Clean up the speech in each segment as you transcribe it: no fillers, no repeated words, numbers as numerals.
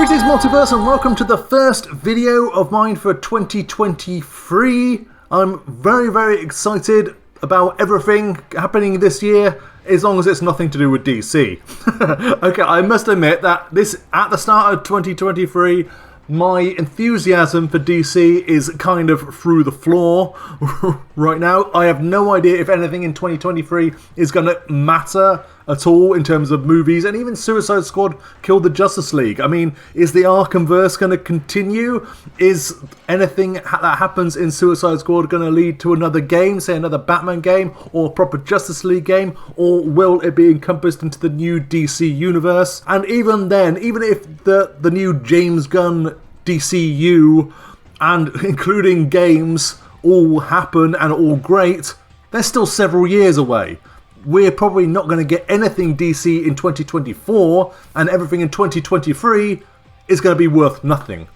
Greetings Multiverse and welcome to the first video of mine for 2023. I'm very excited about everything happening this year, as long as it's nothing to do with DC. Okay, I must admit that at the start of 2023, my enthusiasm for DC is kind of through the floor right now. I have no idea if anything in 2023 is going to matter at all in terms of movies, and even Suicide Squad killed the Justice League. I mean, is the Arkhamverse going to continue? Is anything that happens in Suicide Squad going to lead to another game, say another Batman game or a proper Justice League game, or will it be encompassed into the new DC universe? And even then, even if the new James Gunn DCEU and including games all happen and all great, they're still several years away. We're probably not going to get anything DC in 2024, and everything in 2023 is going to be worth nothing.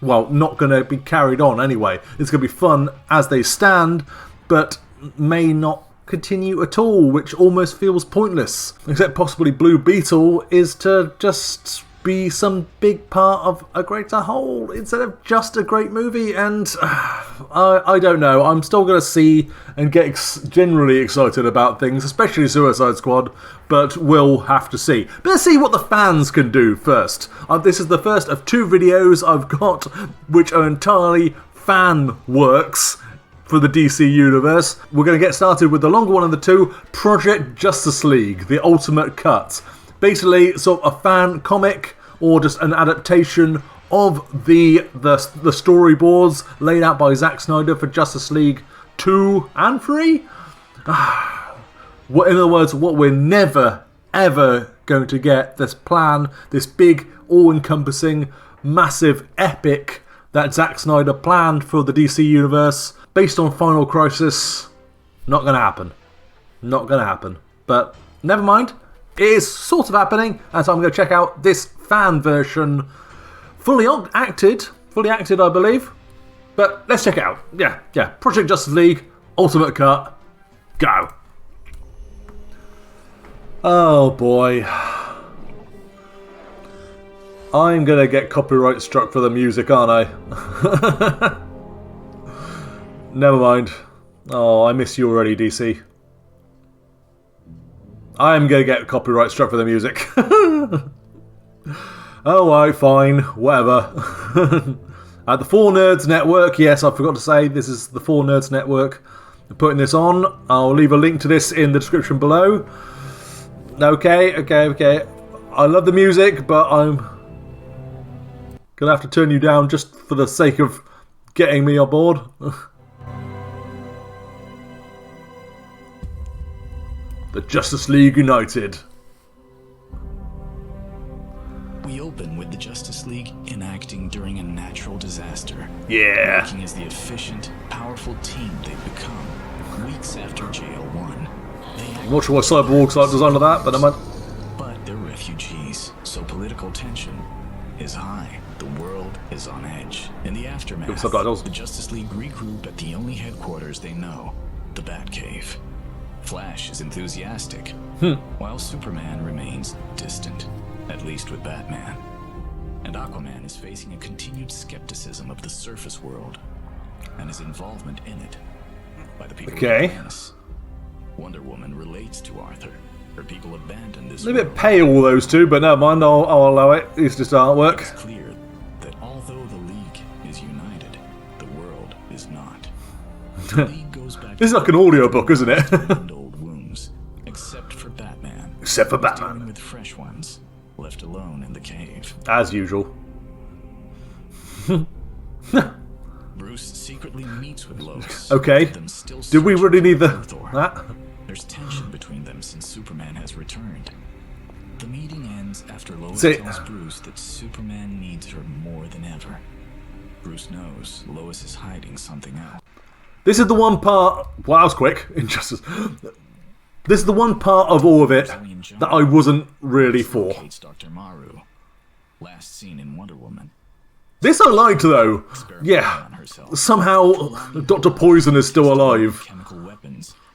Well, not going to be carried on anyway. It's going to be fun as they stand, but may not continue at all, which almost feels pointless. Except possibly Blue Beetle is to just be some big part of a greater whole instead of just a great movie, and I don't know. I'm still going to see and get generally excited about things, especially Suicide Squad, but we'll have to see. But let's see what the fans can do first. This is the first of two videos I've got which are entirely fan works for the DC Universe. We're going to get started with the longer one of the two, Project Justice League, the Ultimate Cut. Basically, sort of a fan comic or just an adaptation of the storyboards laid out by Zack Snyder for Justice League 2 and 3. In other words, what we're never, ever going to get, this plan, this big, all-encompassing, massive epic that Zack Snyder planned for the DC Universe, based on Final Crisis, not going to happen. Not going to happen. But never mind. It is sort of happening, and so I'm going to check out this fan version, fully acted I believe, but let's check it out. Yeah, Project Justice League, Ultimate Cut, go. Oh boy. I'm going to get copyright struck for the music, aren't I? Never mind. Oh, I miss you already, DC. I'm going to get copyright struck for the music. Alright, fine, whatever. At the 4Nerds Network, yes, I forgot to say, this is the 4Nerds Network. I'm putting this on. I'll leave a link to this in the description below. Okay. I love the music, but I'm going to have to turn you down just for the sake of getting me on board. The Justice League United. We open with the Justice League enacting during a natural disaster. Yeah. Working as the efficient, powerful team they've become weeks after JL1. I'm not sure why Cyborg's like designed of that, but I might. But they're refugees, so political tension is high. The world is on edge. In the aftermath, the Justice League regroup at the only headquarters they know, the Batcave. Flash is enthusiastic, while Superman remains distant, at least with Batman. And Aquaman is facing a continued skepticism of the surface world and his involvement in it by the people of Atlantis. Wonder Woman relates to Arthur. Her people abandoned this world. A bit pale, those two, but never mind, I'll allow it. It's just artwork. It's clear that although the League is united, the world is not. The League goes back. This is like an audiobook, isn't it? Old wounds, except for Batman. Except for Batman. Dealing with fresh ones, left alone in the cave. As usual. Bruce secretly meets with Lois. Okay. Did we really need that? There's tension between them since Superman has returned. The meeting ends after Lois tells Bruce that Superman needs her more than ever. Bruce knows Lois is hiding something else. This is the one part. Well, that was quick. Injustice. This is the one part of all of it that I wasn't really for. Dr. Maru, last seen in Wonder Woman. This I liked though. Yeah. Somehow Dr. Poison is still alive.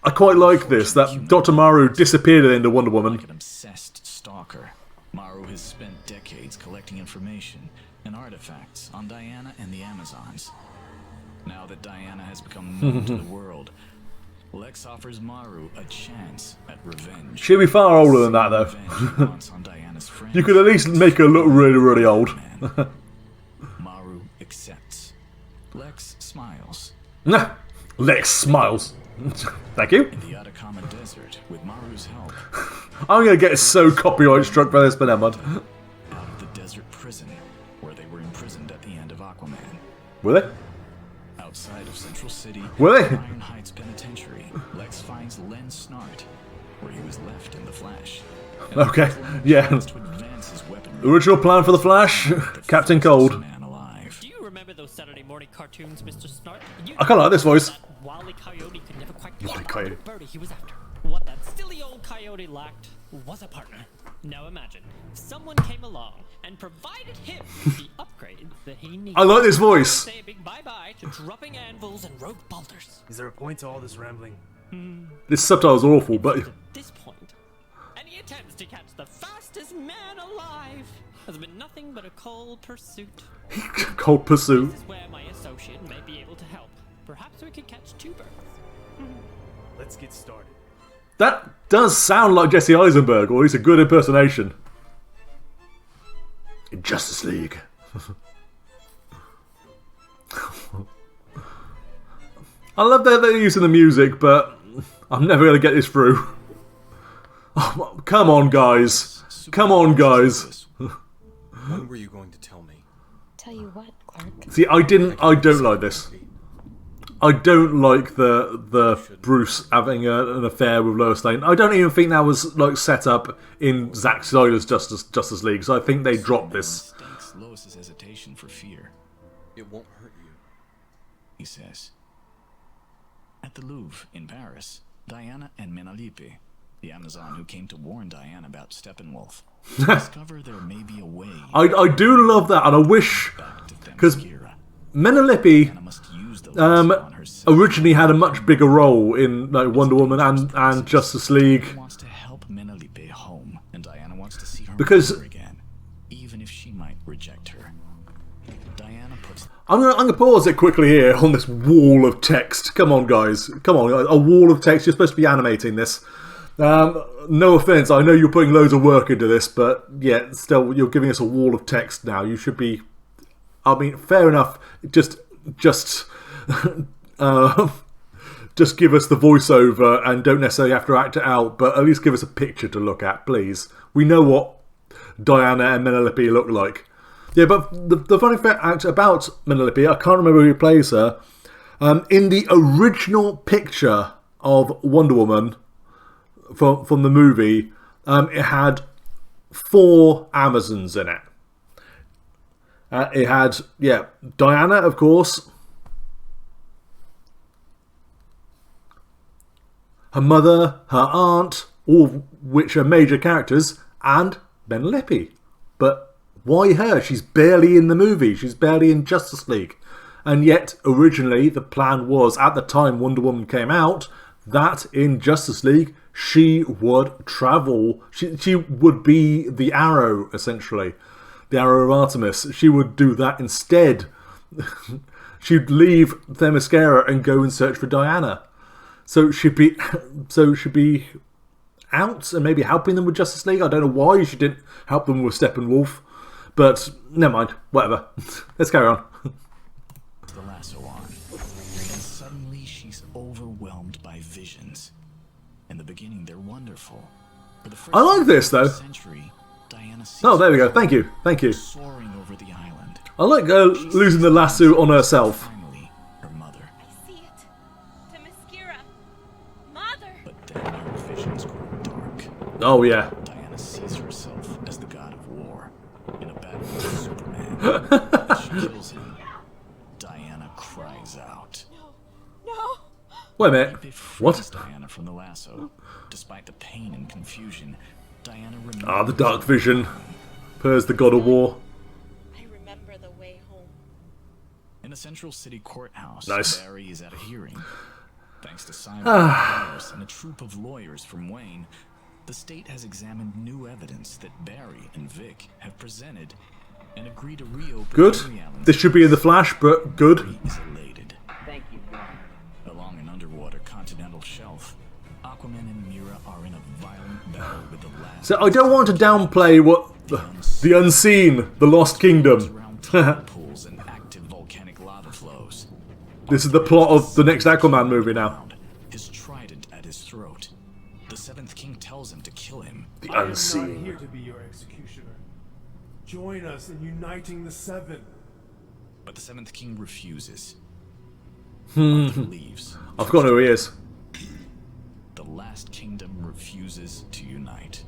I quite like this, that Dr. Maru disappeared into Wonder Woman. Like an obsessed stalker. Maru has spent decades collecting information and artifacts on Diana and the Amazons. Now that Diana has become known to the world, Lex offers Maru a chance at revenge. She'll be far older than that, though. You could at least make her look really, really old. Maru accepts. Lex smiles. Lex smiles. Thank you. In the Atacama Desert, with Maru's help, I'm gonna get so copyright struck by this, but never mind. out of the desert prison, where they were imprisoned at the end of Aquaman. Were they? Outside of Central City, Were they? Iron Heights Penitentiary, Lex finds Len Snart, where he was left in the Flash. And Okay, yeah. to advance his weaponry. Original plan for the Flash, Captain Cold. Man alive. Do you remember those Saturday morning cartoons, Mr. Snart? I kinda like this voice. That Wile E. Coyote could never quite Wile E. keep Coyote. up with the birdie he was after. What that silly old coyote lacked was a partner. Now imagine, someone came along and provided him with the upgrades that he needed. I like this voice. Say a big bye-bye to dropping anvils and rogue bolters. Is there a point to all this rambling? This subtitle's awful, but At this point, any attempts to catch the fastest man alive has been nothing but a cold pursuit. Cold Pursuit. This is where my associate may be able to help. Perhaps we could catch two birds. Let's get started. That does sound like Jesse Eisenberg, or at least a good impersonation. In Justice League. I love that they're using the music, but I'm never going to get this through. Oh, come on, guys. Come on, guys. When were you going to tell me? Tell you what, Clark. See, I don't like this. I don't like the Bruce having an affair with Lois Lane. I don't even think that was like set up in Zack Snyder's Justice League. So I think they dropped this. Mistakes Lois's hesitation for fear, It won't hurt you. he says. At the Louvre in Paris, Diana and Menalippe, the Amazon who came to warn Diana about Steppenwolf, discover there may be a way I do love that, and I wish, back to because Themyscira. Menalippe Diana must use the lesson on herself. originally had a much bigger role in like Wonder Woman and Justice League. Diana wants to help Menalippe home, and Diana wants to see her Because- mother again, even if she might reject her. Diana puts I'm gonna pause it quickly here on this wall of text. Come on, guys. Come on, a wall of text. You're supposed to be animating this. No offense, I know you're putting loads of work into this, but yeah, still, you're giving us a wall of text now. You should be. I mean, fair enough. Just give us the voiceover and don't necessarily have to act it out, but at least give us a picture to look at, please. We know what Diana and Menalippe look like. Yeah, but the funny fact about Menalippe, I can't remember who plays her. In the original picture of Wonder Woman from the movie, it had 4 Amazons in it. It had, Diana, of course, her mother, her aunt, all of which are major characters, and Menalippe. But why her? She's barely in the movie. She's barely in Justice League. And yet, originally, the plan was, at the time Wonder Woman came out, that in Justice League, she would travel. She would be the Arrow, essentially. The Arrow of Artemis. She would do that instead. She'd leave Themyscira and go and search for Diana. So she'd be out and maybe helping them with Justice League. I don't know why she didn't help them with Steppenwolf. But never mind, whatever. Let's carry on. the lasso on, and suddenly she's overwhelmed by visions. In the beginning, they're wonderful. For the first I like this, though. century, Diana sees Oh, there we go. Thank you. Thank you. soaring over the island. I like losing the lasso on herself. Finally, her mother. I see it. Themyscira. Mother. But then her visions grow dark. Oh, yeah. Diana sees herself as the god of war in a battle with Superman. As she kills him, Diana cries out. No. Wait a minute. It frees What? Diana from the lasso. Despite the pain and confusion, Diana remembers Ah, the dark vision. Purrs the god of war. I remember the way home. In the Central City courthouse, Nice. Barry is at a hearing. Thanks to Simon Harris and a troop of lawyers from Wayne, the state has examined new evidence that Barry and Vic have presented and agreed to reopen Good. Henry Allen's This should be in the Flash, but good. Barry is elated. Thank you. Along an underwater continental shelf, Aquaman and Mira are in a violent battle with the last. So I don't want to downplay what the unseen, the Lost Kingdom. pools and active volcanic lava flows. This is the plot of the next Aquaman movie now. His trident at his throat. The Seventh King tells him to kill him. The I am not unseen. here to be your executioner. Join us in uniting the Seven. But the Seventh King refuses. Arthur leaves. I've forgotten who he is. The last kingdom refuses to unite.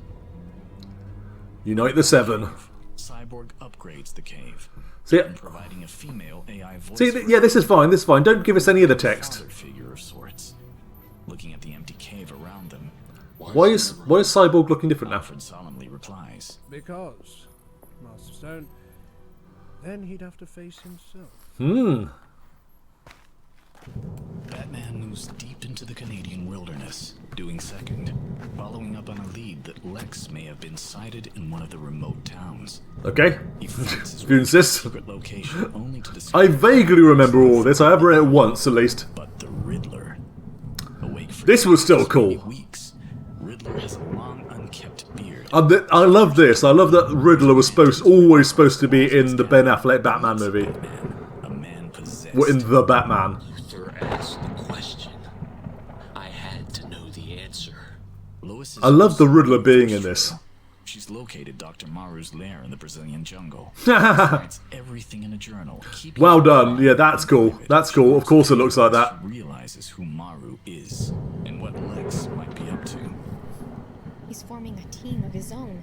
Unite the Seven. Cyborg upgrades the cave, See, providing a female AI voice. yeah, this is fine. This is fine. Don't give us any of the text. Father figure of sorts, looking at the empty cave around them. Why is Cyborg looking different now? Alfred solemnly replies, Because, Master Stone, then he'd have to face himself. Batman moves deep into the Canadian wilderness, doing second, following up on a lead that Lex may have been sighted in one of the remote towns. Okay. He finds his If you insist. secret location only to discover I vaguely remember all this. I have read it once at least. but the Riddler. Awake for This was still cool. weeks, Riddler has a long unkept beard. I love this. I love that Riddler was always supposed to be in the Ben Affleck Batman movie. A man possessed. Well, in The Batman. Luther asked the question. I had to know the answer. Lois is I love the Riddler being in this. She's located Dr. Maru's lair in the Brazilian jungle. Writes everything in a journal. keeping Well it done. private. Yeah, that's cool. That's cool. Of course it looks like that. She realizes who Maru is and what Lex might be up to. He's forming a team of his own.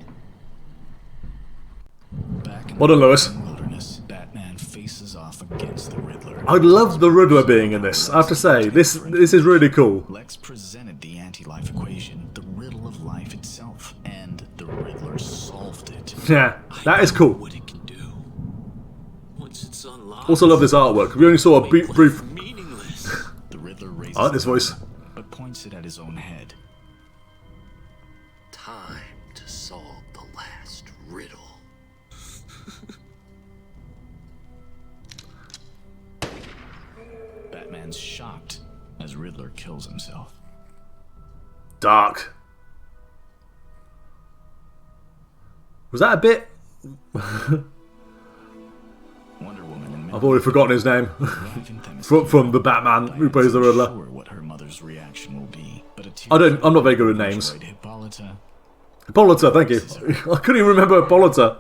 Back in Well done, Lois. the wilderness, Batman faces off against the Riddler. I love the Riddler being in this. I have to say, this is really cool. Lex presented the anti-life equation, the riddle of life itself, and the Riddler solved it. Yeah, that is cool. What it can do. Once it's unlocked. Also love this artwork. We only saw a brief. Meaningless. The Riddler raises I like this a voice. gun, but points it at his own head. Time to solve the last riddle. Batman's shocked as Riddler kills himself. Dark. Was that a bit? Wonder Woman and I've already forgotten his name. from the Batman who plays the Riddler. Sure what her mother's reaction will be, but I'm not very good with names. Hippolyta. Hippolyta, thank you. I couldn't even remember Hippolyta.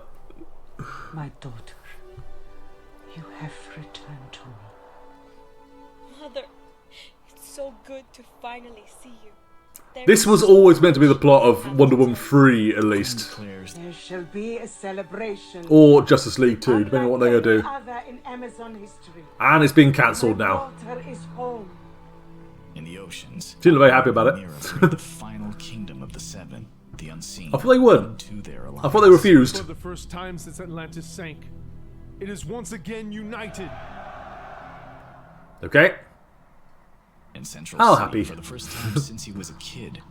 My daughter, you have returned to me. Mother, it's so good to finally see you. This was always meant to be the plot of Wonder Woman 3, at least. Declares There shall be a celebration. Or Justice League 2, depending on what they're going to do. Other in Amazon history. And it's been cancelled My now. daughter is home. in the oceans. She looked very happy about it. Mira freed the final kingdom of the Seven, the unseen. I thought they would. To their alliance. I thought they refused. For the first time since Atlantis sank, it is once again united. Okay. In Central I'll City, happy. for the first time since he was a kid,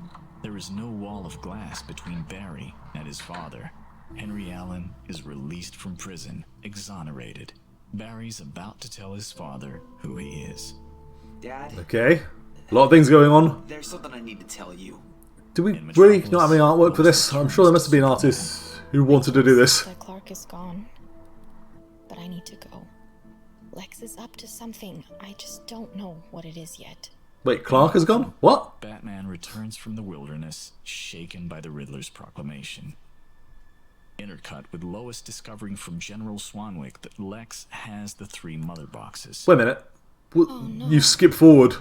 there is no wall of glass between Barry and his father. Henry Allen is released from prison, exonerated. Barry's about to tell his father who he is. Dad, Okay. A lot of things going on. there's something I need to tell you. Do we really not have any artwork for this? I'm sure there must have been artists who wanted to do this. That Clark is gone, but I need to go. Lex is up to something. I just don't know what it is yet. Wait, Clark has gone? What? Batman returns from the wilderness, shaken by the Riddler's proclamation. Intercut with Lois discovering from General Swanwick that Lex has the 3 mother boxes. Wait a minute. Oh, no. You skipped forward.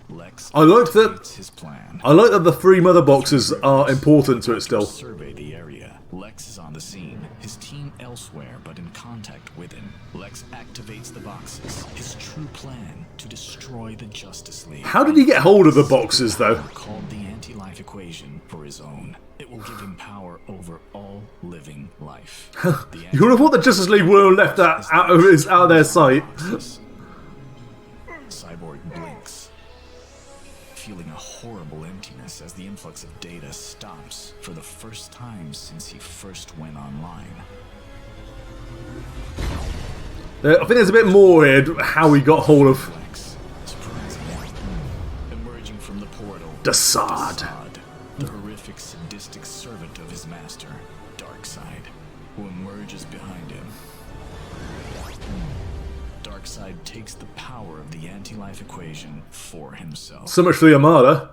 Lex I like that- activates his plan. I like that the 3 mother boxes are important to it still. Survey the area. Lex is on the scene, his team elsewhere but in contact with him. Lex activates the boxes, his true plan to destroy the Justice League. How did he get hold of the boxes, though? Called the anti-life equation for his own. It will give him power over all living life. You would have thought the Justice League would have left that out of their sight. Cyborg blinks. feeling a horrible emptiness as the influx of data stops for the first time since he first went online. I think there's a bit more here how he got hold of Lex, surprisingly, emerging from the portal, Desaad, the horrific, sadistic servant of his master, Darkseid, who emerges behind him. Darkseid takes the power of the anti-life equation for himself. So much for the Armada.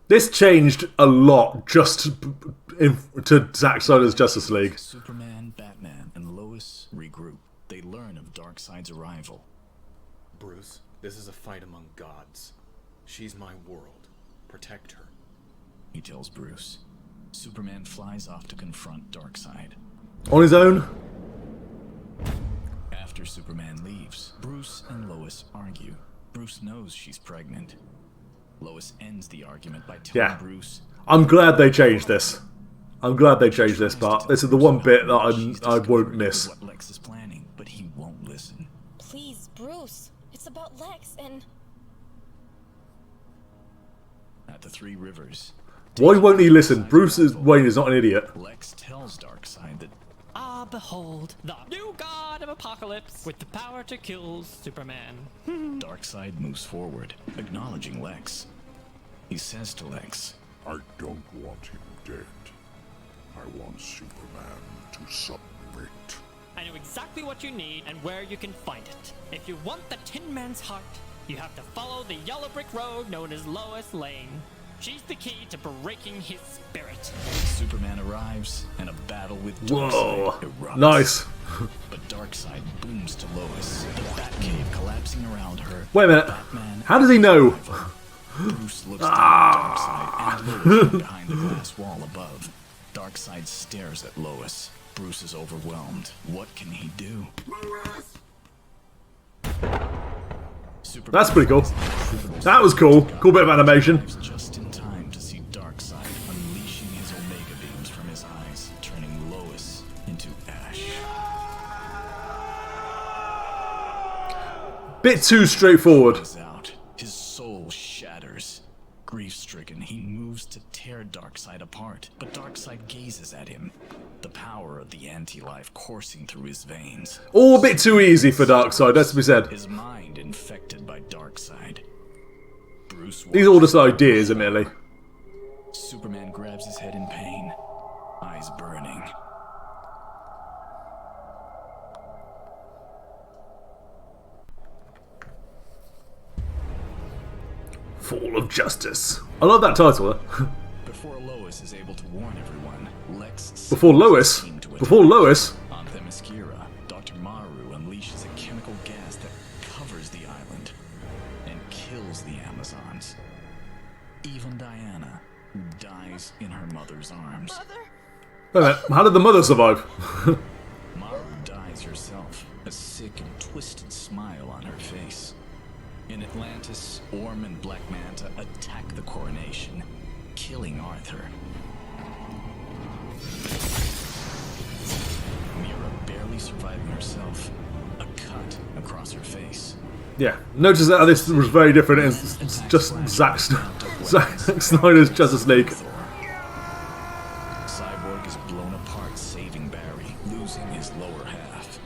This changed a lot just to Zack Snyder's Justice League. Superman, Batman, and Lois regroup. They learn of Darkseid's arrival. Bruce, this is a fight among gods. She's my world. Protect her. He tells Bruce. Superman flies off to confront Darkseid. On his own? After Superman leaves, Bruce and Lois argue. Bruce knows she's pregnant. Lois ends the argument by telling Bruce... I'm glad they changed this. I'm glad they changed this part. This is the one bit that I won't miss. What Lex is planning, but he won't listen. Please, Bruce. It's about Lex and... At the Three Rivers... Why won't he listen? Bruce Wayne is not an idiot. Lex tells Darkseid that... Ah, behold, the new god of apocalypse with the power to kill Superman. Darkseid moves forward, acknowledging Lex. He says to Lex, I don't want him dead. I want Superman to submit. I know exactly what you need and where you can find it. If you want the Tin Man's heart, you have to follow the yellow brick road known as Lois Lane. She's the key to breaking his spirit. Superman arrives, and a battle with Whoa, Darkseid erupts. nice. But Darkseid booms to Lois, the Batcave collapsing around her. Wait a minute. Batman How does he know? Bruce looks down at Darkseid and Lois behind the glass wall above. Darkseid stares at Lois. Bruce is overwhelmed. What can he do? That's pretty cool. That was cool. Cool bit of animation. Just in time to see Darkseid unleashing his Omega beams from his eyes, turning Lois into ash. Bit too straightforward. Out. His soul shatters. Grief-stricken, he moves to tear Darkseid apart, but Darkseid gazes at him. The power of the anti-life coursing through his veins. All a bit too easy for Darkseid, that's to be said. His mind infected by Darkseid. Bruce These are all just ideas, admittedly. Superman grabs his head in pain, eyes burning. Fall of Justice. I love that title. Before Lois is able to warn everyone, Lex... Before Lois? Before Lois? On Themyscira, Dr. Maru unleashes a chemical gas that covers the island and kills the Amazons. Even Diana, who dies in her mother's arms. Wait a minute, how did the mother survive? Maru dies herself, a sick and twisted smile on her face. In Atlantis, Orm and Black Manta attack the coronation, killing Arthur. Mira barely surviving herself, a cut across her face. Yeah, notice that this was very different. It's just Zack Snyder's Justice League. Cyborg is blown apart, saving Barry, losing his lower half.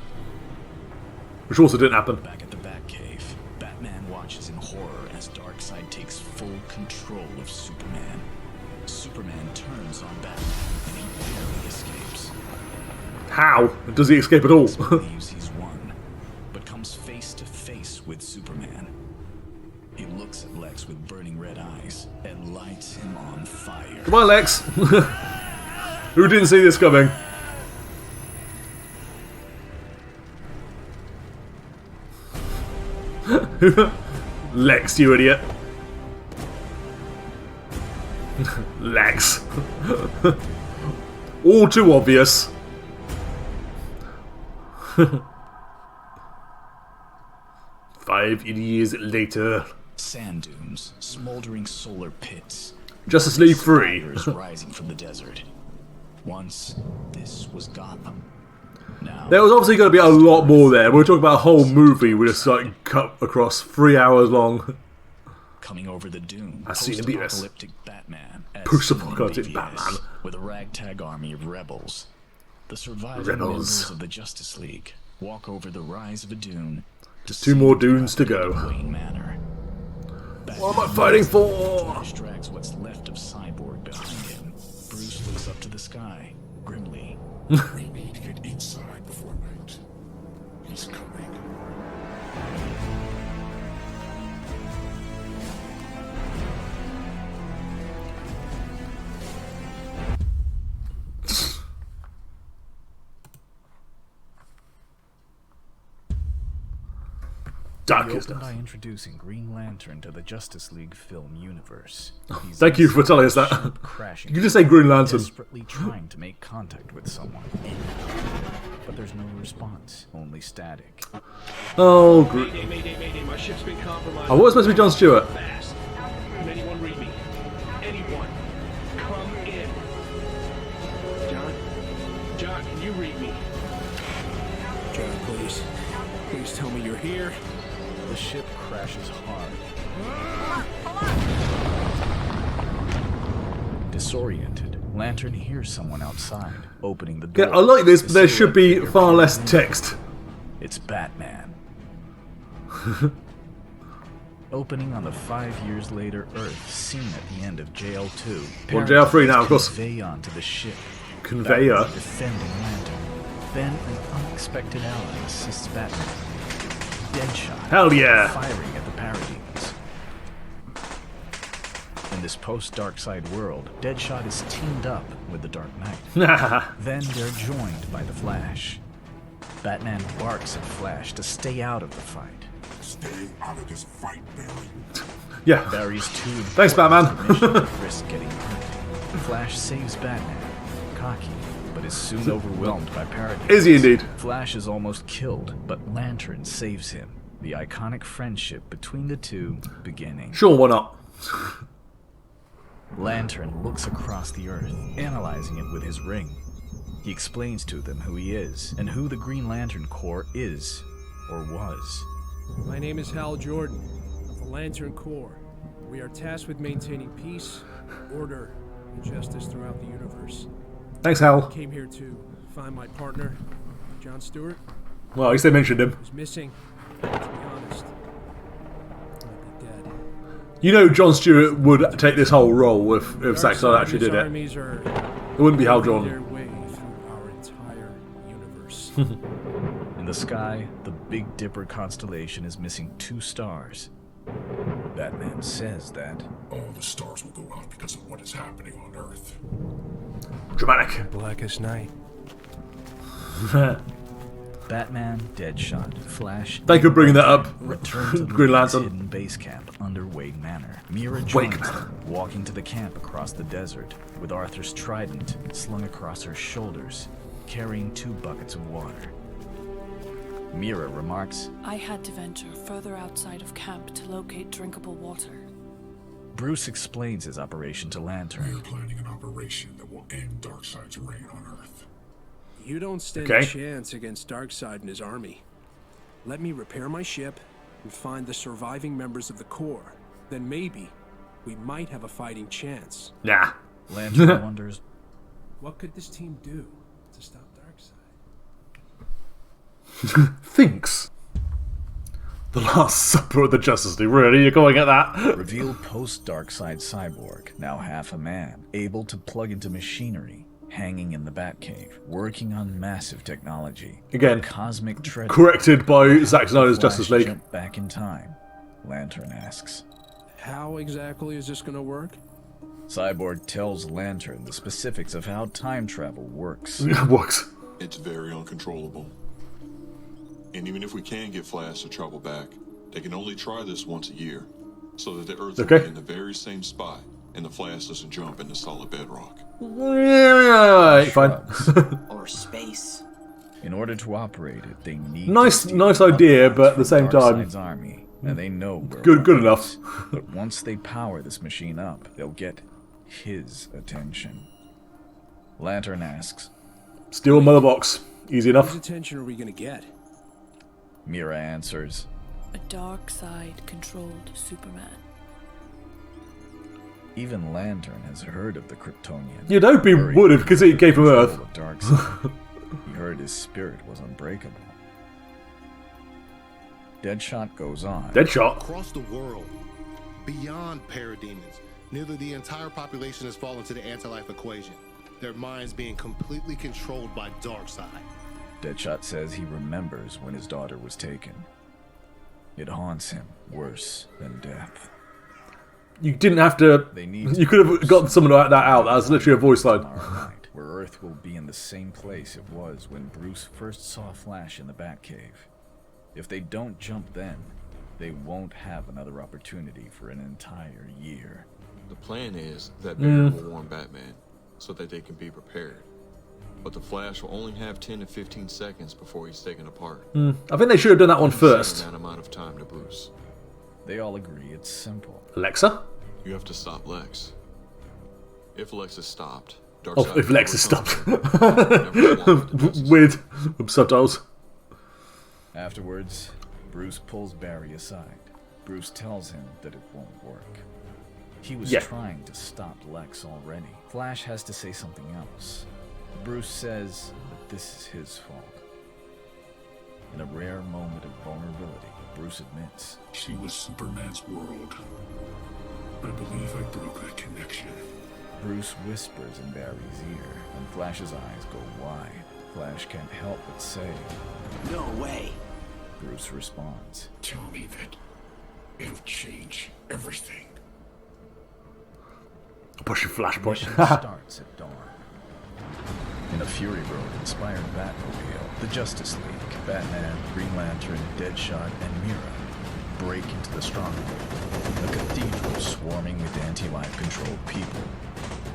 Which also didn't happen. Back at the Batcave, Batman watches in horror as Darkseid takes full control of Superman. Superman turns on Batman and he barely escapes. How? Does he escape at all? Believes he's won, but comes face to face with Superman. He looks at Lex with burning red eyes and lights him on fire. Come on, Lex. Who didn't see this coming? Lex, you idiot. Lex. All too obvious. 5 years later. Sand dunes, smoldering solar pits. Justice League 3. Spiders rising from the desert. Once, this was Gotham. There was obviously going to be a lot more there. We're talking about a whole movie we just like cut across 3 hours long. Coming over the dune, I see the post-apocalyptic Batman, post-apocalyptic Batman with a ragtag army of rebels. The surviving members of the Justice League walk over the rise of a dune. Just 2 more dunes to go. What am I fighting for? Flash drags what's left of Cyborg behind him. Bruce looks up to the sky, grimly. We need to get inside before night. He's coming. Darkest by introducing Green Lantern to the Justice League film universe. Thank you for telling us that. You just say Green Lantern. Desperately trying to make contact with someone, but there's no response, only static. Oh, Mayday, my ship's been compromised. I was supposed to be John Stewart. Fast. Can anyone read me? Anyone? Come in. John, can you read me? John, please. Please tell me you're here. The ship crashes hard. Disoriented, Lantern hears someone outside, opening the door. Yeah, I like this, but there should be far less text. It's Batman. Opening on the 5 years later Earth scene at the end of JL2. Well, JL3 now, of course. Convey onto the ship. Conveyor. Batman defending Lantern. Then an unexpected ally assists Batman. Deadshot. Hell yeah. Firing at the Parademons. In this post-Darkseid world, Deadshot is teamed up with the Dark Knight. Then they're joined by the Flash. Batman barks at Flash to stay out of the fight. Stay out of this fight, Barry. Yeah. Barry's too Thanks, Batman. risk getting hurt. Flash saves Batman, cocky, but is soon overwhelmed by Parademons. Is he indeed? Flash is almost killed, but Lantern saves him. The iconic friendship between the two beginning. Sure, why not? Lantern looks across the Earth, analyzing it with his ring. He explains to them who he is, and who the Green Lantern Corps is, or was. My name is Hal Jordan, of the Lantern Corps. We are tasked with maintaining peace, order, and justice throughout the universe. Thanks, Hal. I came here to find my partner, John Stewart. Well, at least they mentioned him. Who's missing, to be honest. Might be dead. You know John Stewart would take this whole role if Zack Snyder actually did it. It wouldn't be Hal Jordan. Their way through our entire universe. In the sky, the Big Dipper constellation is missing 2 stars. Batman says that all the stars will go out because of what is happening on Earth. Dramatic. Blackest night. Batman, Deadshot, Flash. Thank you for bringing that up. Return to Green Lantern. hidden base camp under Wayne Manor. Mira joins them, walking to the camp across the desert, with Arthur's trident slung across her shoulders, carrying 2 buckets of water. Mira remarks, I had to venture further outside of camp to locate drinkable water. Bruce explains his operation to Lantern. We're planning an operation that will end Darkseid's reign on Earth. You don't stand a chance against Darkseid and his army. Let me repair my ship and find the surviving members of the Corps. Then maybe we might have a fighting chance. Nah. Lantern wonders, what could this team do to stop Darkseid? Thinks. The Last Supper of the Justice League. Really? You're going at that? Revealed post-Darkseid cyborg, now half a man, able to plug into machinery, hanging in the Batcave, working on massive technology. Again, cosmic treasure. Corrected by Zack Snyder's Justice League. Jump back in time, Lantern asks. How exactly is this going to work? Cyborg tells Lantern the specifics of how time travel works. Works. It's very uncontrollable. And even if we can get Flash to travel back, they can only try this once a year, so that the Earth will be in the very same spot, and the Flash doesn't jump into solid bedrock. Yeah, fine. Or space. In order to operate it, they need nice idea, but at the same time, Darkseid's army, and they know where good enough. But once they power this machine up, they'll get his attention. Lantern asks, "Steal Mother Box." Easy enough. Whose attention are we gonna get? Mira answers. A dark side controlled Superman. Even Lantern has heard of the Kryptonian. You'd hope he would have, because he gave him Earth. He heard his spirit was unbreakable. Deadshot goes on. Deadshot? Across the world, beyond parademons, nearly the entire population has fallen to the anti-life equation. Their minds being completely controlled by Darkseid. Deadshot says he remembers when his daughter was taken. It haunts him worse than death. You didn't have to. You could have got someone to act that out. That was literally a voice line. Where Earth will be in the same place it was when Bruce first saw Flash in the Batcave. If they don't jump then, they won't have another opportunity for an entire year. The plan is that Barry will warn Batman so that they can be prepared. But the Flash will only have 10 to 15 seconds before he's taken apart. I think they should have done that one first. That amount of time to Bruce. They all agree it's simple. Alexa? You have to stop Lex. If Lex is stopped, if Lex is stopped. Weird subtitles. Afterwards, Bruce pulls Barry aside. Bruce tells him that it won't work. He was trying to stop Lex already. Flash has to say something else. Bruce says that this is his fault. In a rare moment of vulnerability, Bruce admits. She was Superman's world. I believe I broke that connection. Bruce whispers in Barry's ear, and Flash's eyes go wide. Flash can't help but say, "No way." Bruce responds, "Tell me that it'll change everything." Push your flashpoint. Starts at dawn. In a Fury Road-inspired Batmobile, the Justice League, Batman, Green Lantern, Deadshot, and Mira break into the Stronghold, a cathedral swarming with anti-life controlled people,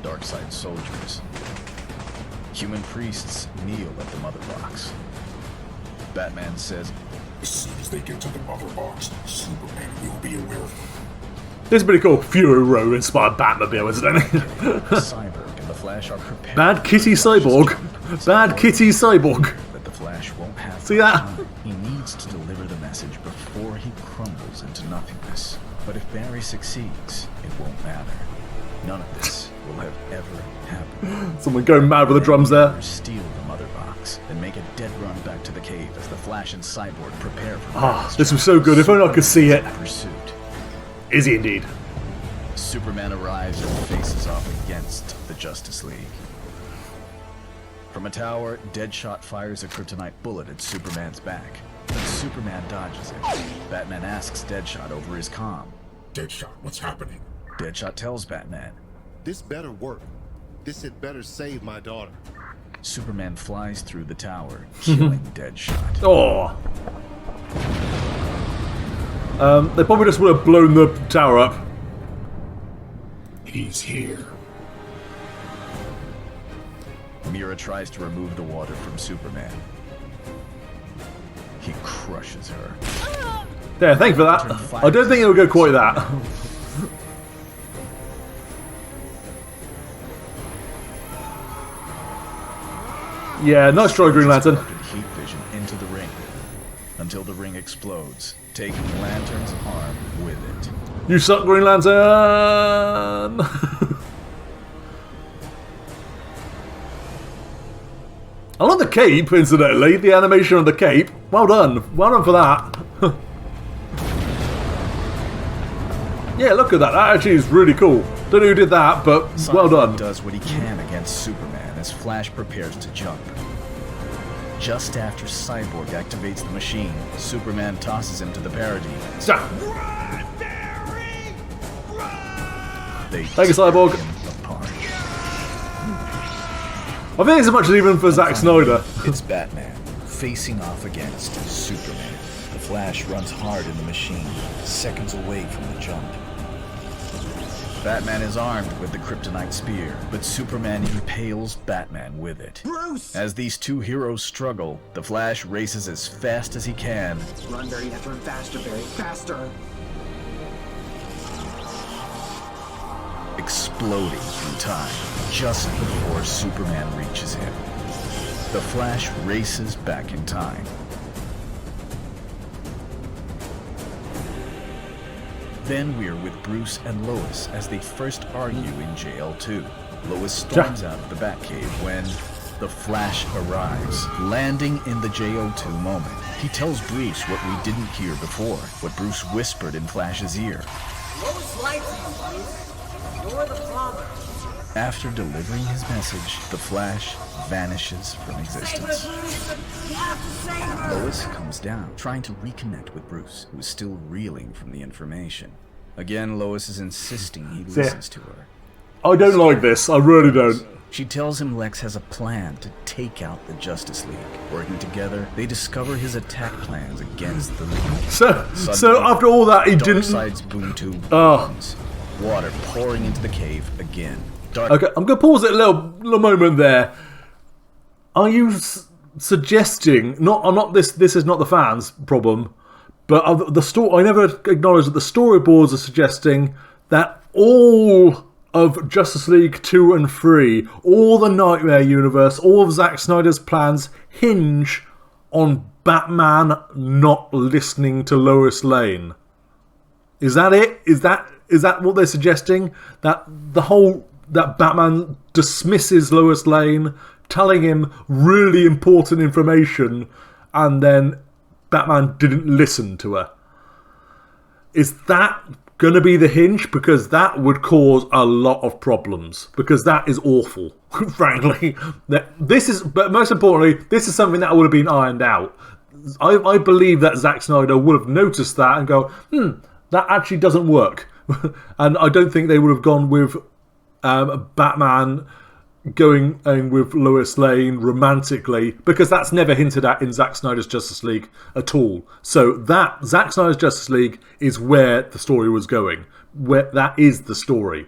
Darkseid soldiers. Human priests kneel at the Mother Box. Batman says, "As soon as they get to the Mother Box, Superman will be aware of them." This is pretty cool. Fury Road inspired Batmobile, isn't it? Cyborg and the Flash are prepared. Bad Kitty Cyborg. Bad Kitty Cyborg. But the Flash won't have. See that? He needs to deliver the message before he crumbles into nothingness. But if Barry succeeds, it won't matter. None of this will have ever happened. Someone going mad with the drums there. Steal the Mother Box and make a dead run back to the cave as the Flash and Cyborg prepare for. This was so good. If only I could see it. Pursuit. Is he indeed? Superman arrives and faces off against the Justice League. From a tower, Deadshot fires a kryptonite bullet at Superman's back, but Superman dodges it. Batman asks Deadshot over his comm. "Deadshot, what's happening?" Deadshot tells Batman, "This better work. This had better save my daughter." Superman flies through the tower, killing Deadshot. Oh. They probably just would have blown the tower up. "He's here." Mira tries to remove the water from Superman. He crushes her. Yeah, thank you for that. I don't think it'll go quite that. Yeah, nice try, Green Lantern. Heat vision into the ring until the ring explodes, taking Lantern's arm with it. You suck, Green Lantern! I love the cape, incidentally. The animation of the cape. Well done. Well done for that. Yeah, look at that. That actually is really cool. Don't know who did that, but well done. Does what he can against Superman as Flash prepares to jump. Just after Cyborg activates the machine, Superman tosses him to the parademons. Run, Barry! Run! They Thank you, Cyborg. I think it's as much as even for Zack Snyder. It's Batman, facing off against Superman. The Flash runs hard in the machine, seconds away from the jump. Batman is armed with the kryptonite spear, but Superman impales Batman with it. Bruce! As these two heroes struggle, the Flash races as fast as he can. Run, Barry, you have to run faster, Barry, faster! Exploding through time, just before Superman reaches him. the Flash races back in time. Then we're with Bruce and Lois as they first argue in Jail 2. Lois storms out of the Batcave when the Flash arrives, landing in the JO2 moment. He tells Bruce what we didn't hear before, what Bruce whispered in Flash's ear. Lois likes you, Bruce. You're the father. After delivering his message, the Flash vanishes from existence. Lois comes down, trying to reconnect with Bruce, who is still reeling from the information. Again, Lois is insisting he listens to her. I don't like this. I really don't. She tells him Lex has a plan to take out the Justice League. Working together, they discover his attack plans against the League. So after all that, he didn't. Darkseid's boom tube opens. Water pouring into the cave again. Okay, I'm going to pause it a little moment there. Are you suggesting? This is not the fans' problem, but I never acknowledged that the storyboards are suggesting that all of Justice League 2 and 3, all the Nightmare universe, all of Zack Snyder's plans hinge on Batman not listening to Lois Lane. Is that it? Is that what they're suggesting? That Batman dismisses Lois Lane, telling him really important information, and then Batman didn't listen to her. Is that going to be the hinge? Because that would cause a lot of problems. Because that is awful, frankly. But most importantly, this is something that would have been ironed out. I believe that Zack Snyder would have noticed that and go, that actually doesn't work. And I don't think they would have gone with Batman going with Lois Lane romantically, because that's never hinted at in Zack Snyder's Justice League at all. So that Zack Snyder's Justice League is where the story was going. That is the story.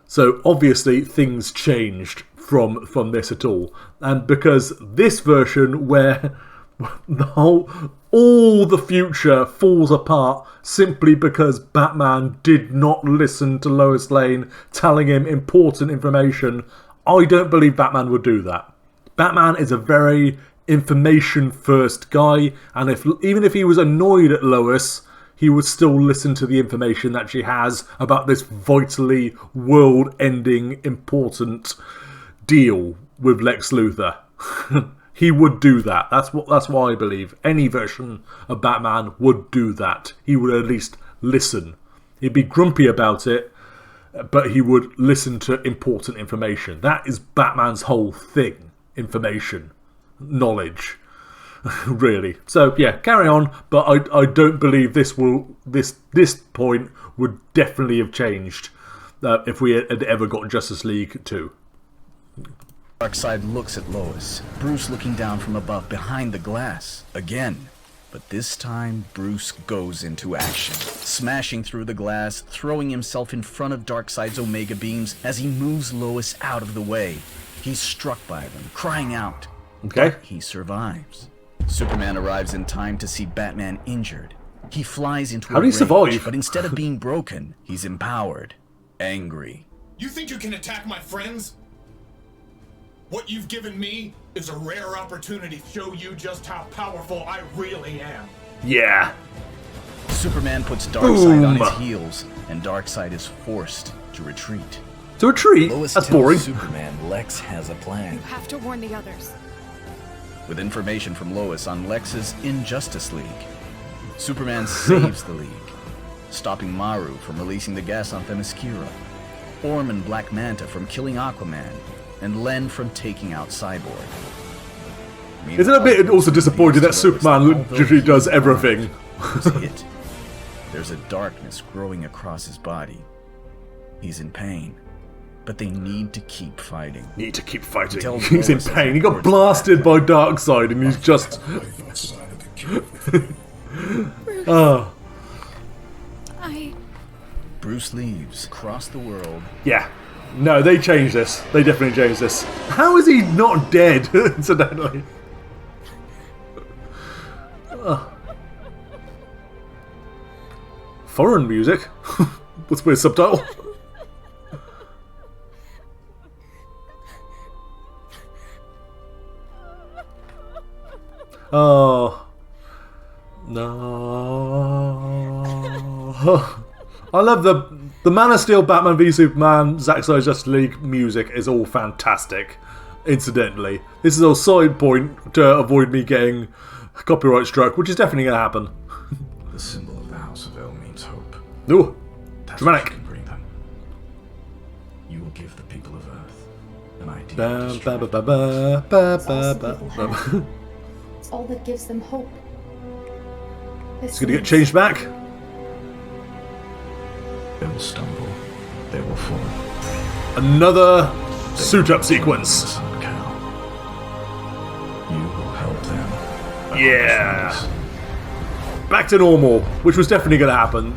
So obviously things changed from this at all. And because this version where all the future falls apart simply because Batman did not listen to Lois Lane telling him important information, I don't believe Batman would do that. Batman is a very information-first guy, and even if he was annoyed at Lois, he would still listen to the information that she has about this vitally world-ending important deal with Lex Luthor. He would do that. That's what I believe. Any version of Batman would do that. He would at least listen. He'd be grumpy about it, but he would listen to important information. That is Batman's whole thing. Information. Knowledge. Really. So, yeah, carry on. But I don't believe this point would definitely have changed if we had ever got Justice League 2. Darkseid looks at Lois, Bruce looking down from above behind the glass, again. But this time, Bruce goes into action, smashing through the glass, throwing himself in front of Darkseid's Omega beams as he moves Lois out of the way. He's struck by them, crying out. Okay. But he survives. Superman arrives in time to see Batman injured. He flies into a rage, survive? But instead of being broken, he's empowered, angry. You think you can attack my friends? What you've given me is a rare opportunity to show you just how powerful I really am. Yeah. Superman puts Darkseid on his heels, and Darkseid is forced to retreat. To retreat? Lois That's tells boring. Superman Lex has a plan. You have to warn the others. With information from Lois on Lex's Injustice League, Superman saves the League, stopping Maru from releasing the gas on Themyscira, Orm and Black Manta from killing Aquaman, and Len from taking out Cyborg. Isn't it a bit also disappointed that Superman literally does everything? There's a darkness growing across his body. He's in pain, but they need to keep fighting. Need to keep fighting. He's in pain. He got blasted by Darkseid and he's just... Oh. Bruce leaves, across the world. Yeah. No, they changed this. They definitely changed this. How is he not dead, incidentally? Foreign music? What's with subtitle? Oh. No. I love the Man of Steel, Batman v Superman, Zack Snyder's Justice League music is all fantastic. Incidentally, this is a side point to avoid me getting copyright struck, which is definitely going to happen. The symbol of the House of El means hope. Ooh, That's dramatic. what you can bring them. You will give the people of Earth an idea. It's all that gives them hope. It's going to get changed back. They will stumble. They will fall. Another suit-up sequence. You will help them. Yeah. Back to normal, which was definitely going to happen.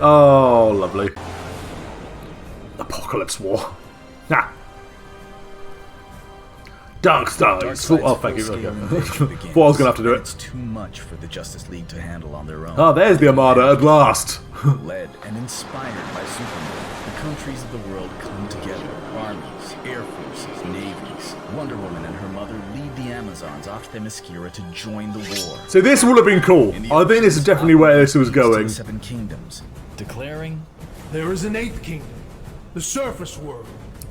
Oh, lovely. Apocalypse War. Nah. Dark Stars. Oh, thank you. Thought I was going to have to do it. It's too much for the Justice League to handle on their own. Oh, there's the Armada at last. Led and inspired by Superman, the countries of the world come together. Armies, air forces, navies. Wonder Woman and her mother lead the Amazons off to Themyscira to join the war. So this would have been cool. I think this is definitely where this was going. Seven Kingdoms, declaring there is an eighth kingdom, the surface world.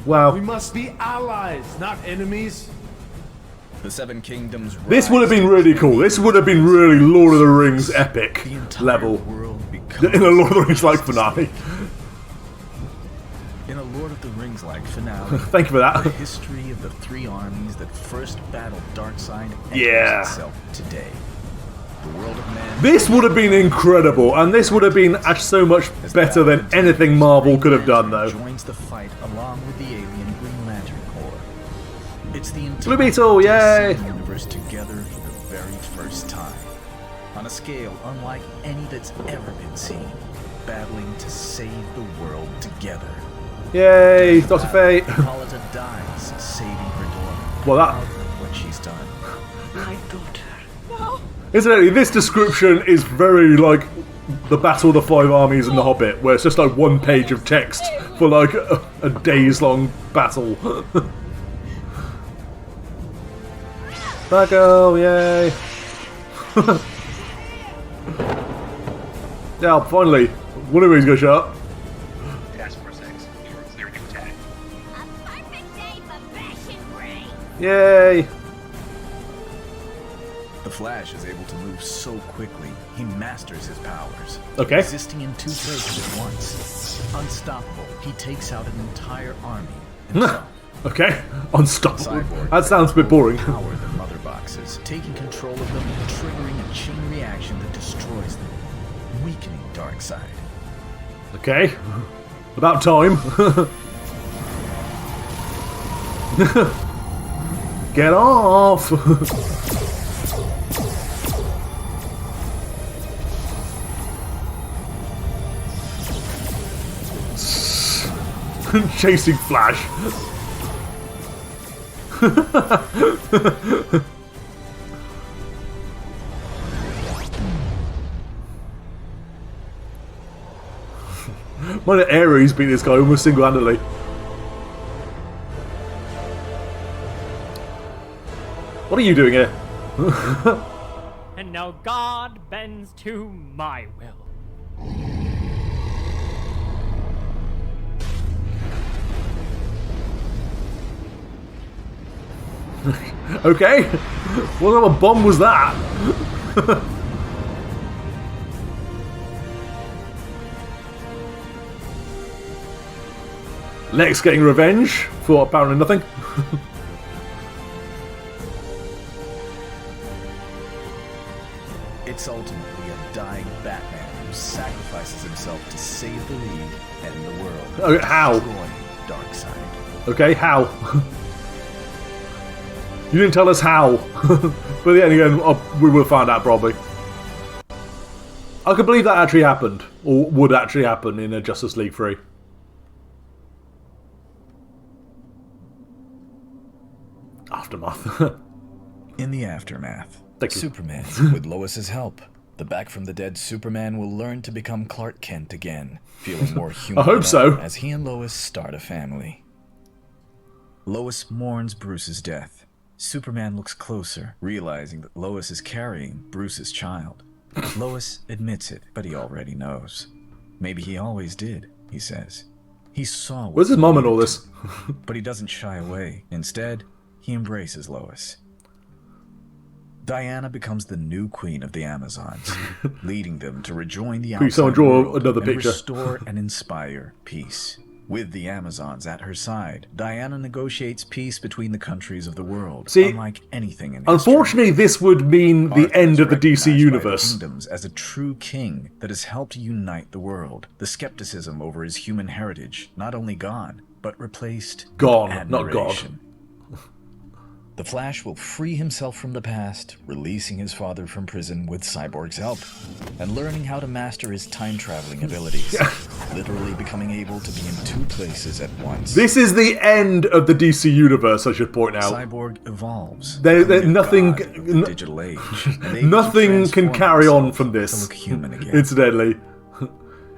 Wow. We must be allies, not enemies. The Seven Kingdoms. This would have been really cool. This would have been really Lord of the Rings epic level. In a Lord of the Rings like finale. In a Lord of the Rings like finale. Thank you for that. The history of the three armies that first battled Darkseid yeah. itself today. The world of man. This would have been incredible, and this would have been actually so much better than anything Marvel could have done, though. Joins the fight along with the alien Green Lantern Corps. It's the entire Blue Beetle, yay! universe together for the very first time. On a scale unlike any that's ever been seen. Battling to save the world together. Yay, Dr. Fate! Hippolyta dies saving her daughter. Well, that... what she's done. My daughter. No! Incidentally, this description is very like the Battle of the Five Armies in The Hobbit, where it's just like one page of text for like a days-long battle. Batgirl, yay! Yeah, finally, one of these gonna show up. Task Force X, you're clear to attack. A perfect day for bashing brains. Yay! The Flash is able to move so quickly, he masters his powers. Okay. Existing in two places at once. Unstoppable, he takes out an entire army. Okay, unstoppable. Cyborg That sounds a bit boring. Power than mother boxes, taking control of them and triggering a chain reaction that destroys them, weakening Darkseid. Okay, about time. Get off! Chasing Flash. One of Ares beat this guy almost single-handedly. What are you doing here? And now God bends to my will. Okay, what kind of a bomb was that? Lex getting revenge for apparently nothing. It's ultimately a dying Batman who sacrifices himself to save the League and the world. Okay, how? Destroying Darkseid. Okay, how? You didn't tell us how. But then again, we will find out probably. I can believe that actually happened, or would actually happen in a Justice League 3. Aftermath. In the aftermath, Thank you. Superman, with Lois's help, the back-from-the-dead Superman will learn to become Clark Kent again, feeling more human I hope so. as he and Lois start a family. Lois mourns Bruce's death. Superman looks closer, realizing that Lois is carrying Bruce's child. Lois admits it, but he already knows. Maybe he always did, he says. He saw Where's his mom in all this? But he doesn't shy away. Instead, he embraces Lois. Diana becomes the new queen of the Amazons, leading them to rejoin the outside world another and picture. restore and inspire peace. With the Amazons at her side, Diana negotiates peace between the countries of the world, See, unlike anything in unfortunately, this would mean the end of the DC universe. Kingdoms as a true king that has helped unite the world. The skepticism over his human heritage not only gone, but replaced Gone, with not God. admiration. The Flash will free himself from the past, releasing his father from prison with Cyborg's help, and learning how to master his time-traveling abilities, literally becoming able to be in two places at once. This is the end of the DC universe, I should point out. Cyborg evolves. Nothing, Digital age. nothing can carry on from this, look human again. incidentally.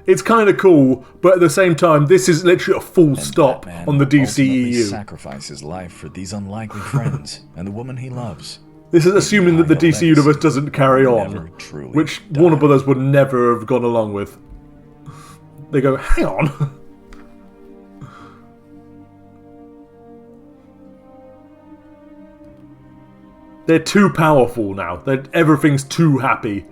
It's kind of cool, but at the same time, this is literally a full stop on the DCEU. Sacrifice his life for these unlikely friends and the woman he loves. This is assuming that the DC universe doesn't carry on, which Warner Brothers would never have gone along with. They go, hang on. They're too powerful now. Everything's too happy.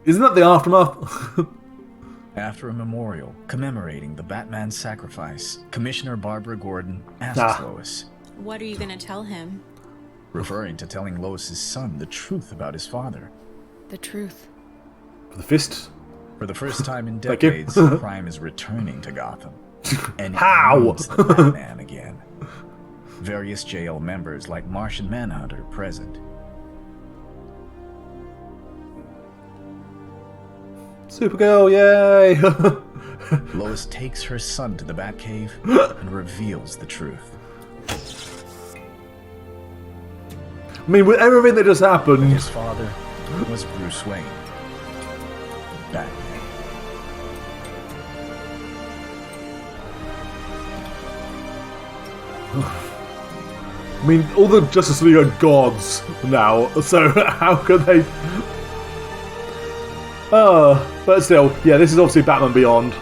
Isn't that the aftermath? After a memorial commemorating the Batman's sacrifice, Commissioner Barbara Gordon asks Lois, "What are you going to tell him?" Referring to telling Lois's son the truth about his father. The truth. For the fist? For the first time in decades, crime is returning to Gotham. And how? The Batman again. Various jail members like Martian Manhunter present. Supergirl, yay! Lois takes her son to the Batcave and reveals the truth. I mean, with everything that just happened... His father was Bruce Wayne. Batman. I mean, all the Justice League are gods now, so how could they... but still, yeah, this is obviously Batman Beyond.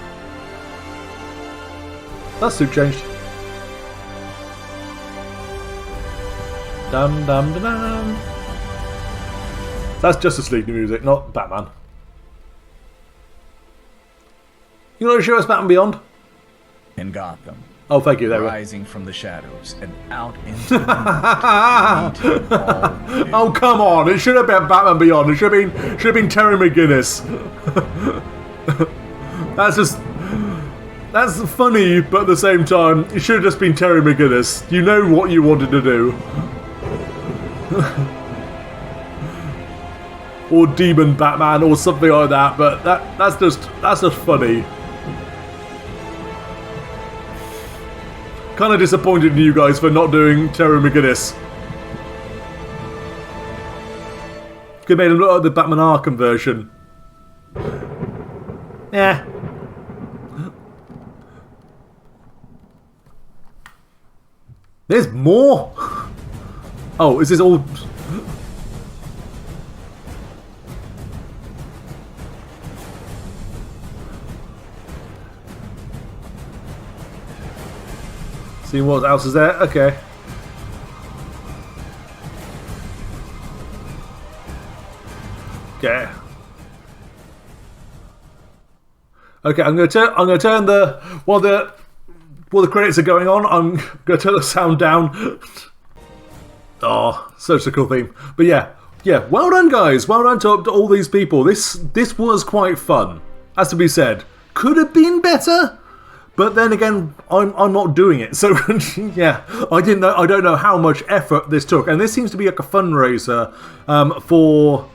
That suit changed. Dum dum dum dum. That's Justice League music, not Batman. You want to show us Batman Beyond? In Gotham. Oh, thank you. There we go. Rising from the shadows and out into the night. Oh, come on! It should have been Batman Beyond. It should have been Terry McGinnis. That's funny, but at the same time, it should have just been Terry McGinnis. You know what you wanted to do. Or Demon Batman, or something like that. But that's just funny. Kind of disappointed in you guys for not doing Terry McGinnis. Could have made him look like the Batman Arkham version. Yeah. There's more? Oh, is this all... See what else is there? Okay. Okay. Okay, I'm gonna turn the while the credits are going on, I'm gonna turn the sound down. Oh, such a cool theme. But yeah, well done guys, well done to all these people. This was quite fun, has to be said. Could have been better. But then again, I'm not doing it, so yeah, I don't know how much effort this took, and this seems to be like a fundraiser for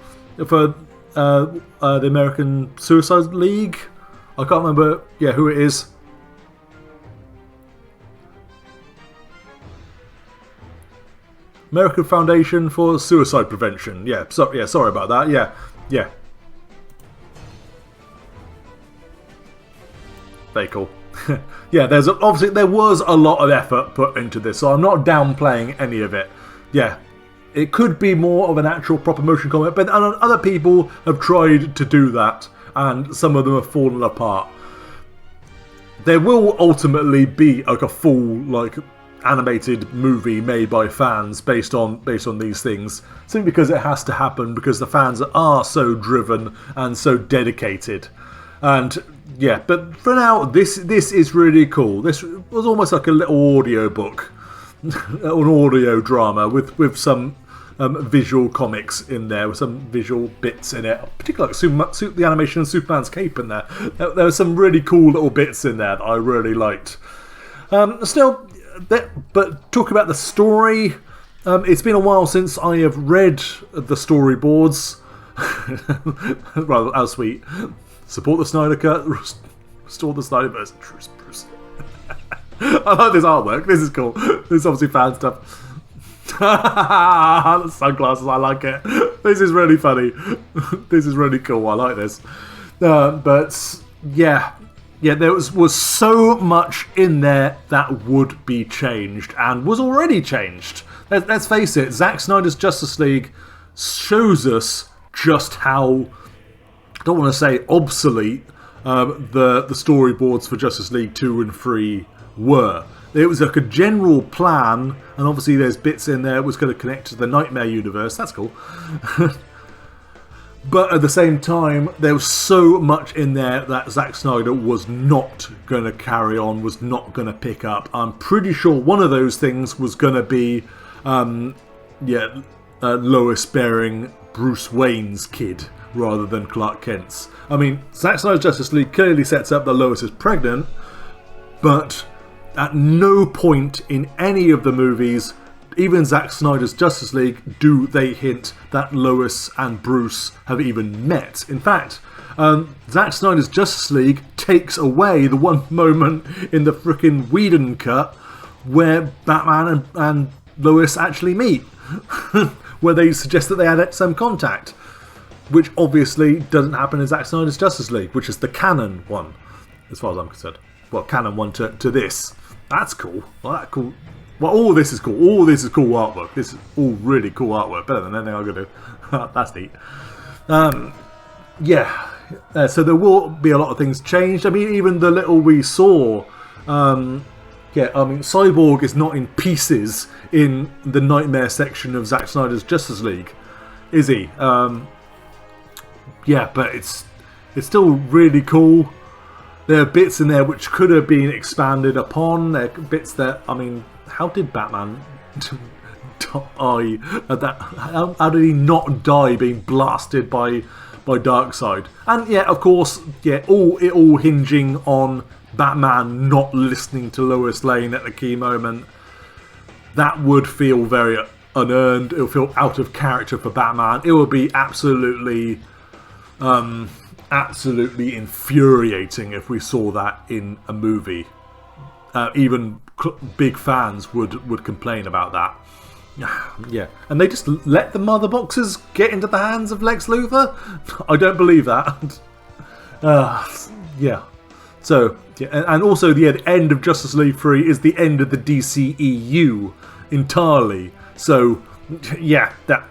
the American Suicide League. I can't remember, who it is. American Foundation for Suicide Prevention. Sorry about that. Yeah. Very cool. Yeah, obviously there was a lot of effort put into this, so I'm not downplaying any of it. Yeah, it could be more of an actual proper motion comic, but other people have tried to do that, and some of them have fallen apart. There will ultimately be like a full animated movie made by fans based on these things, simply because it has to happen, because the fans are so driven and so dedicated. And yeah, but for now, this is really cool. This was almost like a little audio book, an audio drama with some visual comics in there, with some visual bits in it, particularly like the animation of Superman's cape in there. There were some really cool little bits in there that I really liked. But talk about the story. It's been a while since I have read the storyboards. Rather, how sweet. Support the Snyder Cut, restore the Snyderverse. Bruce. I like this artwork. This is cool. This is obviously fan stuff. The sunglasses, I like it. This is really funny. This is really cool. I like this. But yeah, there was so much in there that would be changed and was already changed. Let's face it, Zack Snyder's Justice League shows us just how, I don't want to say obsolete, the storyboards for Justice League 2 and 3 were. It was like a general plan, and obviously there's bits in there that was going to connect to the Nightmare universe. That's cool. But at the same time, there was so much in there that Zack Snyder was not going to carry on, was not going to pick up. I'm pretty sure one of those things was going to be, Lois bearing Bruce Wayne's kid rather than Clark Kent's. I mean, Zack Snyder's Justice League clearly sets up that Lois is pregnant, but at no point in any of the movies, even Zack Snyder's Justice League, do they hint that Lois and Bruce have even met. In fact, Zack Snyder's Justice League takes away the one moment in the frickin' Whedon cut where Batman and Lois actually meet, where they suggest that they had some contact, which obviously doesn't happen in Zack Snyder's Justice League, which is the canon one, as far as I'm concerned. Well, canon one to this. That's cool. Well, that's cool. Well, all this is cool. All this is cool artwork. This is all really cool artwork. Better than anything I could do. That's neat. So there will be a lot of things changed. I mean, even the little we saw. Cyborg is not in pieces in the Nightmare section of Zack Snyder's Justice League, is he? But it's still really cool. There are bits in there which could have been expanded upon. There are bits that, I mean, how did Batman die at that? How did he not die being blasted by Darkseid? And yeah, of course, it all hinging on Batman not listening to Lois Lane at the key moment. That would feel very unearned. It would feel out of character for Batman. It would be absolutely infuriating if we saw that in a movie. Even big fans would complain about that. Yeah, and they just let the mother boxes get into the hands of Lex Luthor? I don't believe that. So, and also the end of Justice League 3 is the end of the DCEU entirely. So, yeah, that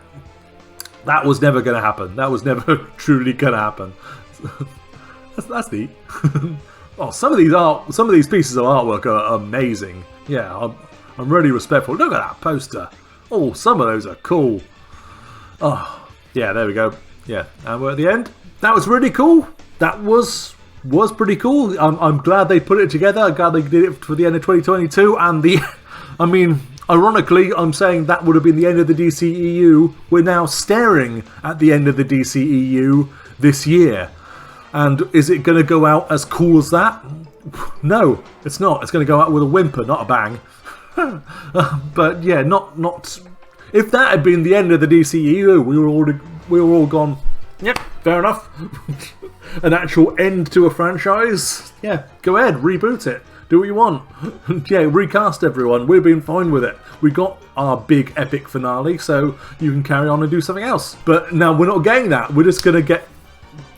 was never going to happen. That was never truly going to happen. That's neat. Some of these pieces of artwork are amazing. Yeah, I'm really respectful. Look at that poster. Oh, some of those are cool. Oh, yeah, there we go. Yeah, and we're at the end. That was really cool. That was pretty cool. I'm glad they put it together. I'm glad they did it for the end of 2022. And ironically, I'm saying that would have been the end of the DCEU. We're now staring at the end of the DCEU this year. And is it going to go out as cool as that? No, it's not. It's going to go out with a whimper, not a bang. But yeah, not. If that had been the end of the DCEU, we were all gone. Yep, fair enough. An actual end to a franchise? Yeah, go ahead, reboot it. Do what you want. Yeah, recast everyone. We've been fine with it. We got our big epic finale, so you can carry on and do something else. But now we're not getting that. We're just going to get...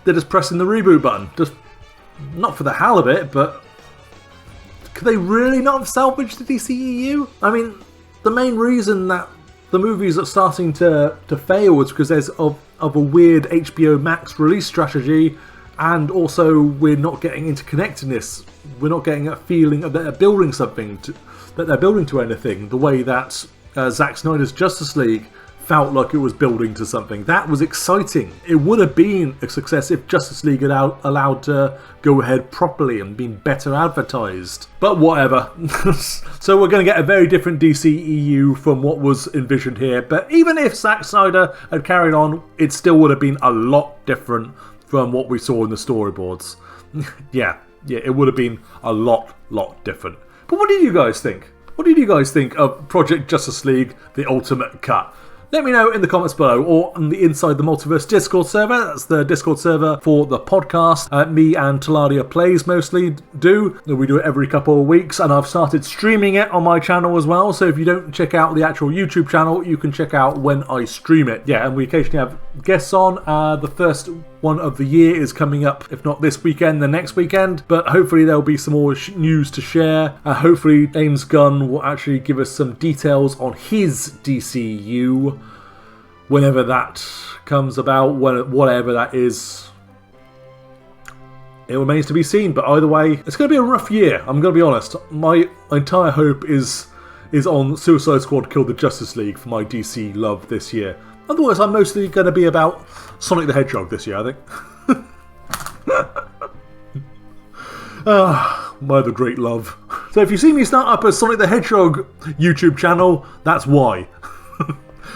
They're just pressing the reboot button. Just not for the hell of it, but... Could they really not have salvaged the DCEU? I mean, the main reason that the movies are starting to fail is because there's of a weird HBO Max release strategy, and also we're not getting interconnectedness. We're not getting a feeling that they're building something, that they're building to anything, the way that Zack Snyder's Justice League felt like it was building to something. That was exciting. It would have been a success if Justice League had allowed to go ahead properly and been better advertised. But whatever. So we're going to get a very different DCEU from what was envisioned here. But even if Zack Snyder had carried on, it still would have been a lot different from what we saw in the storyboards. yeah, it would have been a lot different. But what did you guys think? What did you guys think of Project Justice League, The Ultimate Cut? Let me know in the comments below, or on the Inside the Multiverse Discord server. That's the Discord server for the podcast. Me and Taladia Plays mostly do. We do it every couple of weeks, and I've started streaming it on my channel as well. So if you don't check out the actual YouTube channel, you can check out when I stream it. Yeah, and we occasionally have guests on. The first one of the year is coming up, if not this weekend, then next weekend. But hopefully there'll be some more news to share. Hopefully James Gunn will actually give us some details on his DCU whenever that comes about, whatever that is. It remains to be seen, but either way, it's going to be a rough year. I'm going to be honest. My entire hope is on Suicide Squad Kill the Justice League for my DC love this year. Otherwise, I'm mostly going to be about Sonic the Hedgehog this year, I think. My other great love. So if you see me start up a Sonic the Hedgehog YouTube channel, that's why.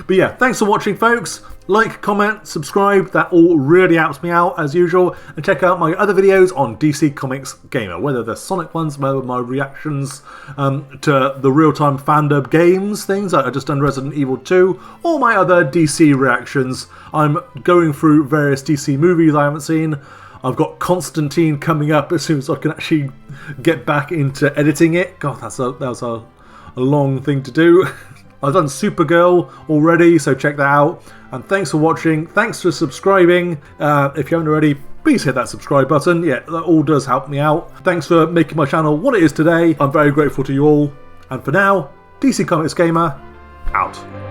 But yeah, thanks for watching, folks. Like, comment, subscribe. That all really helps me out, as usual. And check out my other videos on DC Comics Gamer, whether they're Sonic ones, whether my reactions to the real-time fandom games things, like I just done Resident Evil 2, or my other DC reactions. I'm going through various DC movies I haven't seen. I've got Constantine coming up as soon as I can actually get back into editing it. God, that was a long thing to do. I've done Supergirl already, so check that out. And thanks for watching. Thanks for subscribing. If you haven't already, please hit that subscribe button. Yeah, that all does help me out. Thanks for making my channel what it is today. I'm very grateful to you all. And for now, DC Comics Gamer, out.